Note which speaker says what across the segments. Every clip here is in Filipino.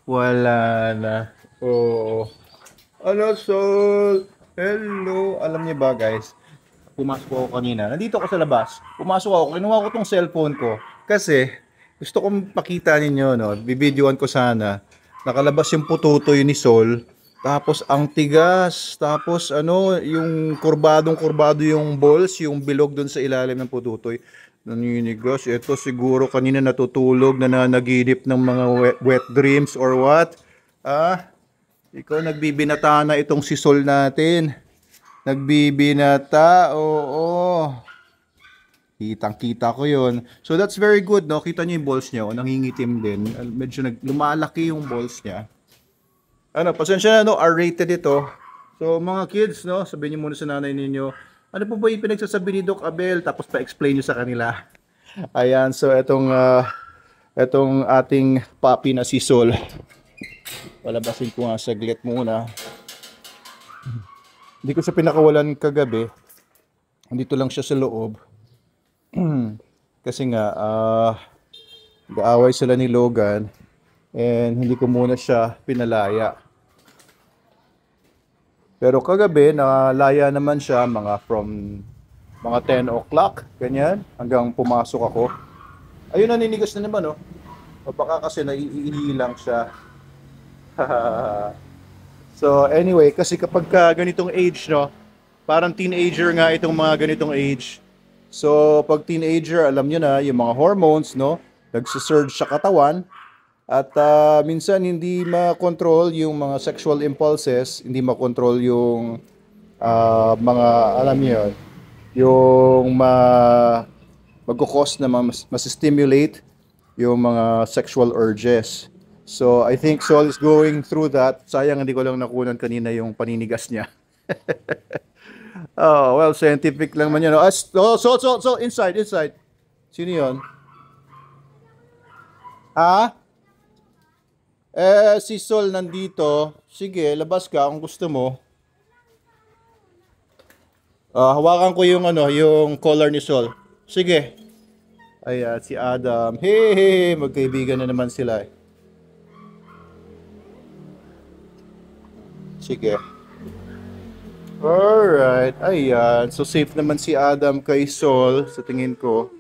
Speaker 1: Wala na. Oo. Ano, Sol? Hello. Alam niyo ba, guys? Pumasok ako kanina. Nandito ako sa labas. Pumasok ako. Kinuha ko tong cellphone ko. Kasi, gusto kong pakita ninyo, no? Bibidyoan ko sana. Nakalabas yung pututoy ni Sol. Tapos, ang tigas. Tapos, ano, yung kurbadong-kurbado yung balls, yung bilog dun sa ilalim ng pututoy. Naninigas. Ito siguro kanina natutulog, nananaginip ng mga wet dreams or what? Ah, ikaw nagbibinata na itong si Sol natin. Nagbibinata, oo. Kitang-kita ko yon. So that's very good, no? Kita niyo yung balls niya, oh, nangingitim din. Medyo lumalaki yung balls niya. Ano, pasensya na, no? R-rated ito. So mga kids, no? Sabihin niyo muna sa nanay ninyo, ano po ba yung pinagsasabi ni Doc Abel? Tapos pa-explain niyo sa kanila. Ayan, so etong ating puppy na si Sol. Palabasin ko nga saglit muna. Hindi ko siya pinakawalan kagabi. Andito lang siya sa loob. Kasi nga, nag-aaway sila ni Logan and hindi ko muna siya pinalaya. Pero kagabi, nalaya naman siya mga 10 o'clock, ganyan, hanggang pumasok ako. Ayun, naninigas na naman, oh. O baka kasi naiilang siya. So anyway, kasi kapag ganitong age, no, parang teenager nga itong mga ganitong age. So pag teenager, alam nyo na, yung mga hormones, no, nagsisurge sa katawan. At minsan hindi makontrol yung mga sexual impulses, hindi makontrol yung mga, alam niyo yun, yung magkukos na mas-stimulate yung mga sexual urges. So, I think Sol is going through that. Sayang hindi ko lang nakunan kanina yung paninigas niya. Oh, well, scientific lang man yan. No? Inside. Sino yun? Ha? Si Sol nandito. Sige, labas ka kung gusto mo. Hawakan ko yung ano, yung collar ni Sol. Sige. Ayan, si Adam. Hey, magkaibigan na naman sila. Sige. Alright, ayan. So safe naman si Adam kay Sol sa tingin ko.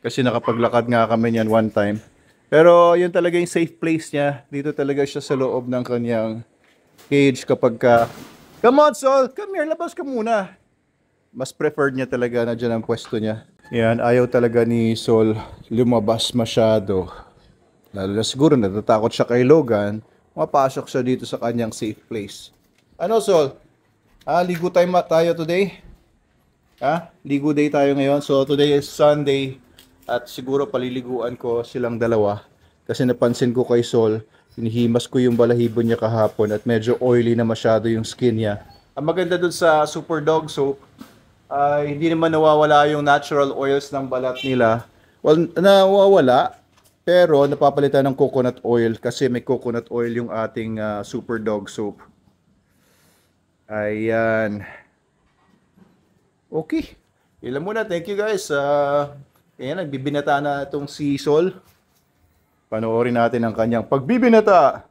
Speaker 1: Kasi nakapaglakad nga kami niyan one time. Pero yun talaga yung safe place niya. Dito talaga siya sa loob ng kanyang cage kapag ka... Come on, Sol! Come here, labas ka muna. Mas preferred niya talaga na dyan ang pwesto niya. Yan, ayaw talaga ni Sol lumabas masyado. Lalo na siguro natatakot siya kay Logan. Mapasok siya dito sa kanyang safe place. Ano, Sol? Ligo tayo today? Ligo day tayo ngayon. So today is Sunday at siguro paliliguan ko silang dalawa. Kasi napansin ko kay Sol, hinihimas ko yung balahibo niya kahapon at medyo oily na masyado yung skin niya. Ang maganda dun sa Super Dog Soap ay hindi naman nawawala yung natural oils ng balat nila. Well, nawawala pero napapalitan ng coconut oil kasi may coconut oil yung ating Super Dog Soap. Ayan. Okay. Ilan muna. Thank you guys. Ayan, nagbibinata na itong si Sol. Panoorin natin ang kanyang pagbibinata.